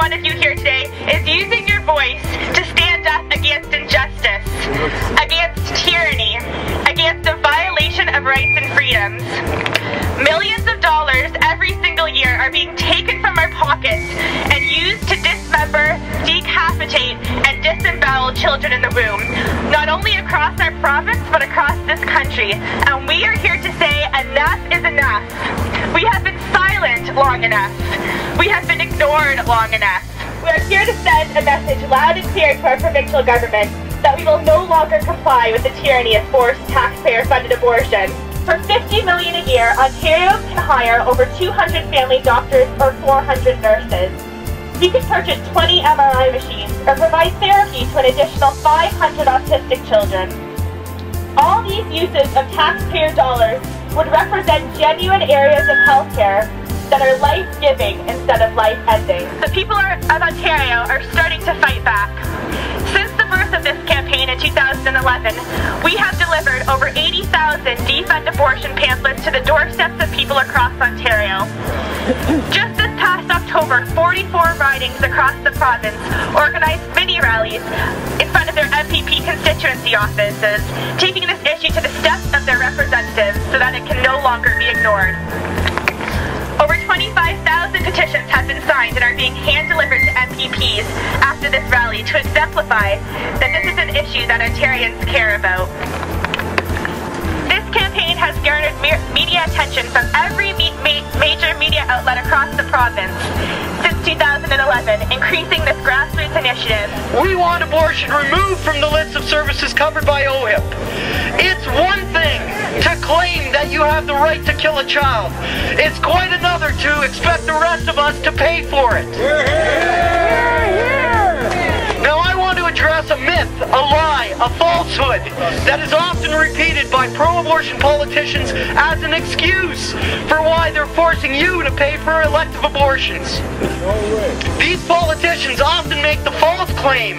one of you here today is using your voice to stand up against injustice, against tyranny, against the violation of rights and freedoms. Millions of dollars every single year are being taken from our pockets and used to dismember, decapitate, and disembowel children in the womb, not only across our province, but across this country. And we are here to say enough is enough. We have been silent long enough. We have been ignored long enough. We are here to send a message loud and clear to our provincial government that we will no longer comply with the tyranny of forced taxpayer-funded abortion. For $50 million a year, Ontario can hire over 200 family doctors or 400 nurses. We can purchase 20 MRI machines or provide therapy to an additional 500 autistic children. All these uses of taxpayer dollars would represent genuine areas of healthcare that are life-giving instead of life-ending. The people of Ontario are starting to fight back. Since the birth of this campaign in 2011, we have delivered over 80,000 defund abortion pamphlets to the doorsteps of people across Ontario. Just this past October, 44 ridings across the province organized mini rallies in front of their MPP constituency offices, taking this issue to the steps of their representatives so that it can no longer be ignored. Over 25,000 petitions have been signed and are being hand-delivered to MPPs after this rally to exemplify that this is an issue that Ontarians care about. This campaign has garnered media attention from every major media outlet across the province since 2011, increasing this grassroots initiative. We want abortion removed from the list of services covered by OHIP. It's one thing to claim that you have the right to kill a child. It's quite another to expect the rest of us to pay for it. Now I want to address a myth, a lie, a falsehood that is often repeated by pro-abortion politicians as an excuse for why they're forcing you to pay for elective abortions. These politicians often make the false claim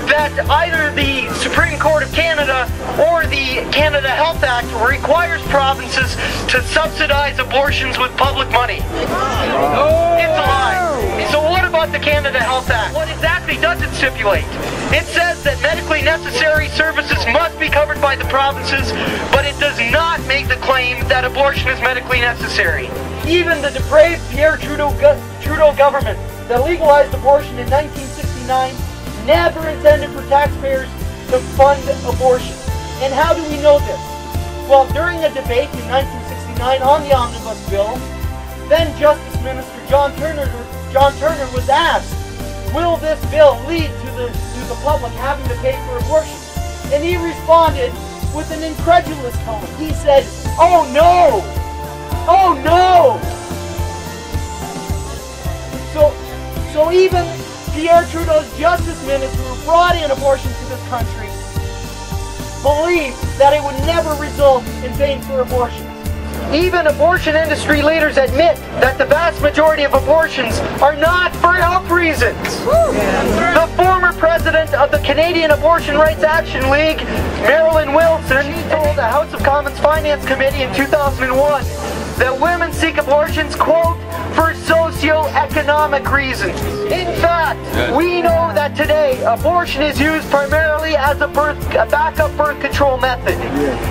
that either the Supreme Court of Canada or the Canada Health Act requires provinces to subsidize abortions with public money. It's a lie. So what about the Canada Health Act? What exactly does it stipulate? It says that medically necessary services must be covered by the provinces, but it does not make the claim that abortion is medically necessary. Even the depraved Pierre Trudeau government that legalized abortion in 1969 never intended for taxpayers to fund abortion. And how do we know this? Well, during a debate in 1969 on the Omnibus Bill, then Justice Minister John Turner was asked, will this bill lead to the public having to pay for abortion? And he responded with an incredulous tone. He said, "Oh no! Oh no!" So even Pierre Trudeau's Justice Minister who brought in abortion to this country believed that it would never result in paying for abortions. Even abortion industry leaders admit that the vast majority of abortions are not for health reasons. The former president of the Canadian Abortion Rights Action League, Marilyn Wilson, told the House of Commons Finance Committee in 2001 that women seek abortions, quote, for socio-economic reasons. In fact, we know that today abortion is used primarily as a backup birth control method.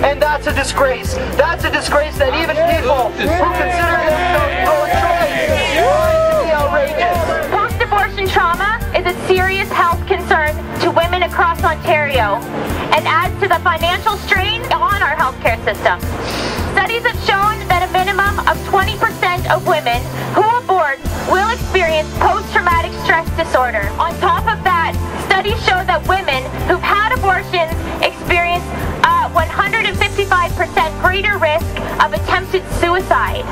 And that's a disgrace. That's a disgrace that even people who consider themselves pro-choice find to be outrageous. Post-abortion trauma is a serious health concern to women across Ontario and adds to the financial strain on our healthcare system. Studies have shown that a minimum of 20% of women who abort will experience post-traumatic stress disorder. On top of that, studies show that women who've had abortions experience 155% greater risk of attempted suicide.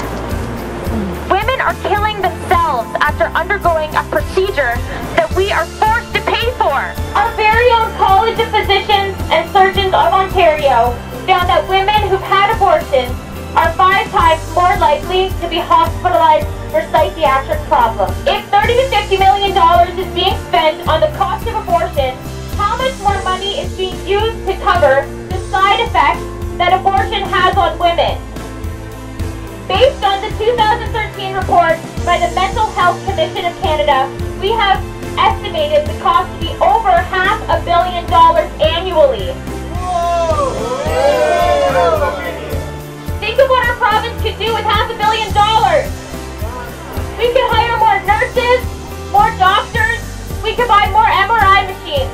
Women are killing themselves after undergoing a procedure that we are forced to pay for. Our very own College of Physicians and Surgeons of Ontario found that women who've had abortions are 5 times more likely to be hospitalized for psychiatric problems. If $30 to $50 million is being spent on the cost of abortion, how much more money is being used to cover the side effects that abortion has on women? Based on the 2013 report by the Mental Health Commission of Canada, we have estimated the cost to be over $500 million annually. Think of what our province could do with $500 million. We could hire more nurses, more doctors, we could buy more MRI machines.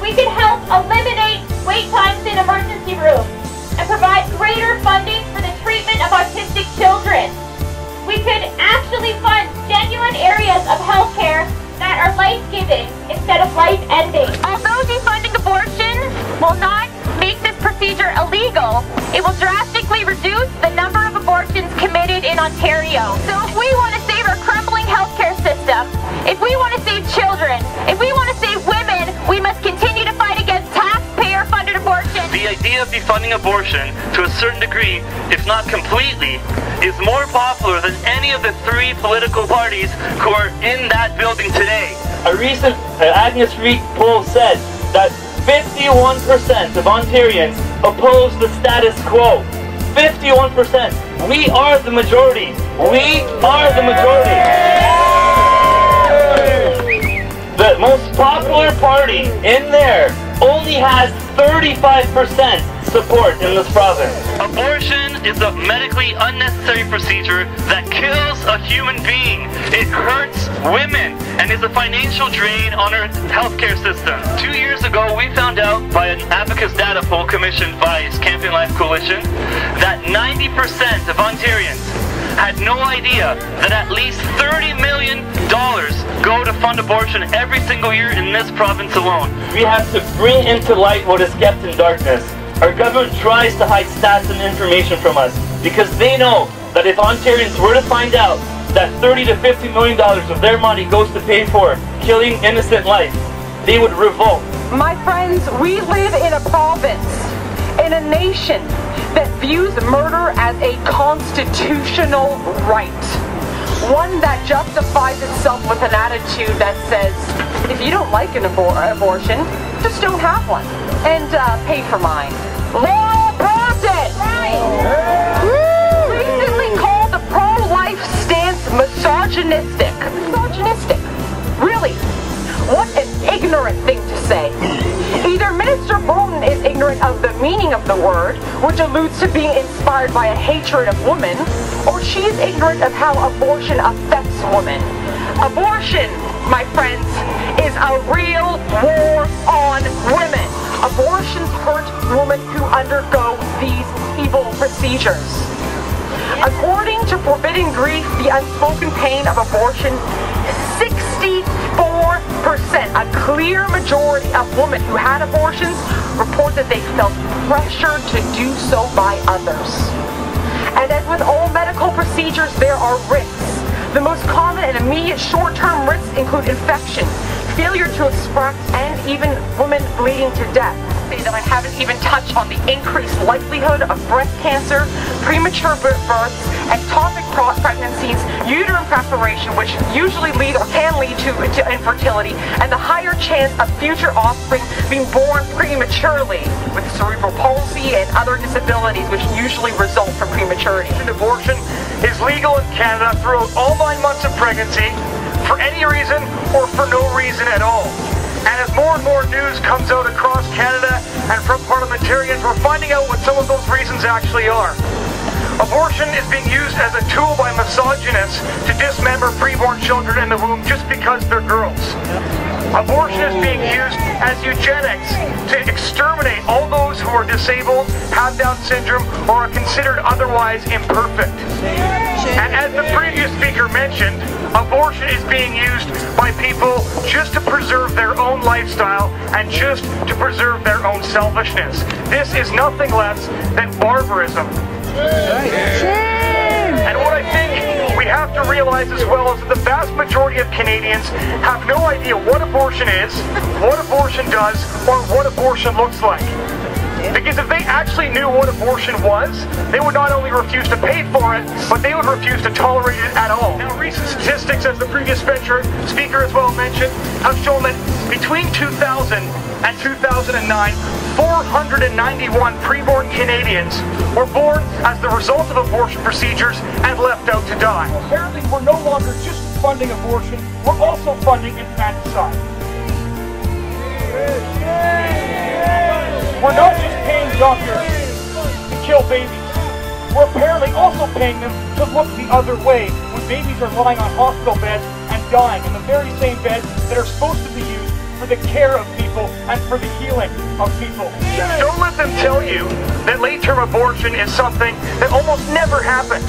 We could help eliminate wait times in emergency rooms and provide greater funding for the treatment of autistic children. We could actually fund genuine areas of healthcare that are life-giving instead of life-ending. Although defunding abortion will not make this procedure illegal, it will drastically reduce the number of abortions committed in Ontario. So if we want to save our crumbling healthcare system, if we want to save children, if we want to save women, we must continue to fight against taxpayer-funded abortion. The idea of defunding abortion, to a certain degree, if not completely, is more popular than any of the three political parties who are in that building today. A recent Agnes Reid poll said that 51% of Ontarians oppose the status quo. 51%. We are the majority. We are the majority. The most popular party in there only has 35% support in this province. Abortion is a medically unnecessary procedure that kills a human being. It hurts women and is a financial drain on our healthcare system. 2 years ago, we found out by an Abacus data poll commissioned by Campaign Life Coalition that 90% of Ontarians had no idea that at least $30 million go to fund abortion every single year in this province alone. We have to bring into light what is kept in darkness. Our government tries to hide stats and information from us because they know that if Ontarians were to find out that $30 to $50 million of their money goes to pay for killing innocent life, they would revolt. My friends, we live in a province, in a nation that views murder as a constitutional right. One that justifies itself with an attitude that says, if you don't like an abortion, just don't have one. And pay for mine. Laurel Brogdon! Right. Recently called the pro-life stance misogynistic. Misogynistic. Really? What an ignorant thing to say. Either Minister Bolton is ignorant of the meaning of the word, which alludes to being inspired by a hatred of women, or she is ignorant of how abortion affects women. Abortion, my friends, is a real war on women. Abortions hurt women who undergo these evil procedures. According to Forbidden Grief, the unspoken pain of abortion, 64%, a clear majority of women who had abortions report that they felt pressured to do so by others. And as with all medical procedures, there are risks. The most common and immediate short-term risks include infection, failure to express, and even women bleeding to death. That I haven't even touched on the increased likelihood of breast cancer, premature births, ectopic pregnancies, uterine preparation, which usually lead or can lead to infertility, and the higher chance of future offspring being born prematurely with cerebral palsy and other disabilities which usually result from prematurity. Abortion is legal in Canada throughout all 9 months of pregnancy, for any reason or for no reason at all. And as more and more news comes out across Canada and from parliamentarians, we're finding out what some of those reasons actually are. Abortion is being used as a tool by misogynists to dismember preborn children in the womb just because they're girls. Abortion is being used as eugenics to exterminate all those who are disabled, have Down syndrome, or are considered otherwise imperfect. And as the previous speaker mentioned, abortion is being used by people just to preserve their own lifestyle and just to preserve their own selfishness. This is nothing less than barbarism. And what I think we have to realize as well is that the vast majority of Canadians have no idea what abortion is, what abortion does, or what abortion looks like. Because if they actually knew what abortion was, they would not only refuse to pay for it, but they would refuse to tolerate it at all. Now, recent statistics, as the previous speaker as well mentioned, have shown that between 2000 and 2009, 491 preborn Canadians were born as the result of abortion procedures and left out to die. Apparently, we're no longer just funding abortion, we're also funding infanticide. We're not just paying doctors to kill babies. We're apparently also paying them to look the other way when babies are lying on hospital beds and dying in the very same beds that are supposed to be used for the care of people and for the healing of people. Don't let them tell you that late-term abortion is something that almost never happens.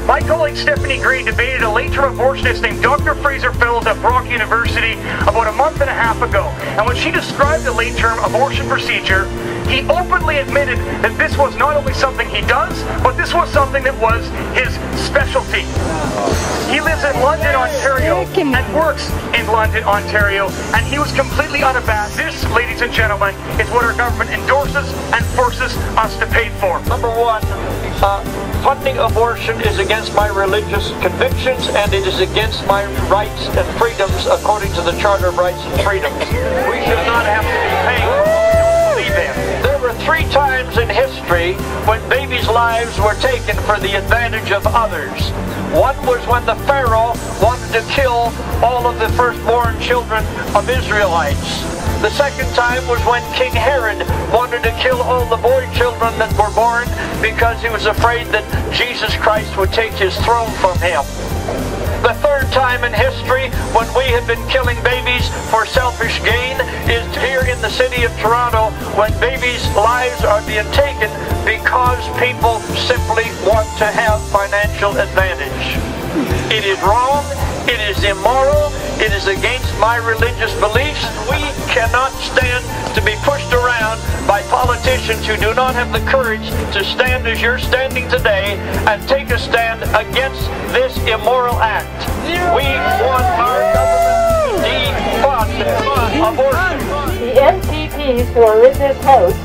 My colleague Stephanie Gray debated a late-term abortionist named Dr. Fraser Fellows at Brock University about a month and a half ago. And when she described the late-term abortion procedure, he openly admitted that this was not only something he does, but this was something that was his specialty. He lives in London, Ontario, and works in London, Ontario, and he was completely unabashed. This, ladies and gentlemen, is what our government endorses and forces us to pay for. Number one, funding abortion is against my religious convictions, and it is against my rights and freedoms according to the Charter of Rights and Freedoms. We should not have to be paying for what we don't believe in. There were 3 times in history when babies' lives were taken for the advantage of others. One was when the Pharaoh wanted to kill all of the firstborn children of Israelites. The second time was when King Herod wanted to kill all the boy children that were born because he was afraid that Jesus Christ would take his throne from him. The third time in history when we have been killing babies for selfish gain is here in the city of Toronto, when babies' lives are being taken because people simply want to have financial advantage. It is wrong, it is immoral, it is against my religious beliefs. We cannot stand to be pushed around by politicians who do not have the courage to stand as you're standing today and take a stand against this immoral act. We want our government to defund abortion. The MPPs who are in this house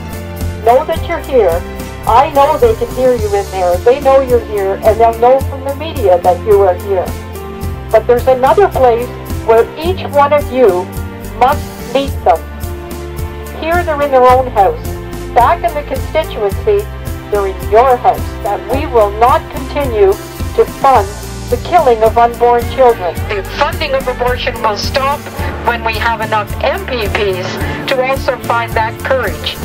know that you're here. I know they can hear you in there. They know you're here, and they'll know from the media that you are here. But there's another place where each one of you must meet them. Here they're in their own house. Back in the constituency, they're in your house. And we will not continue to fund the killing of unborn children. The funding of abortion will stop when we have enough MPPs to also find that courage.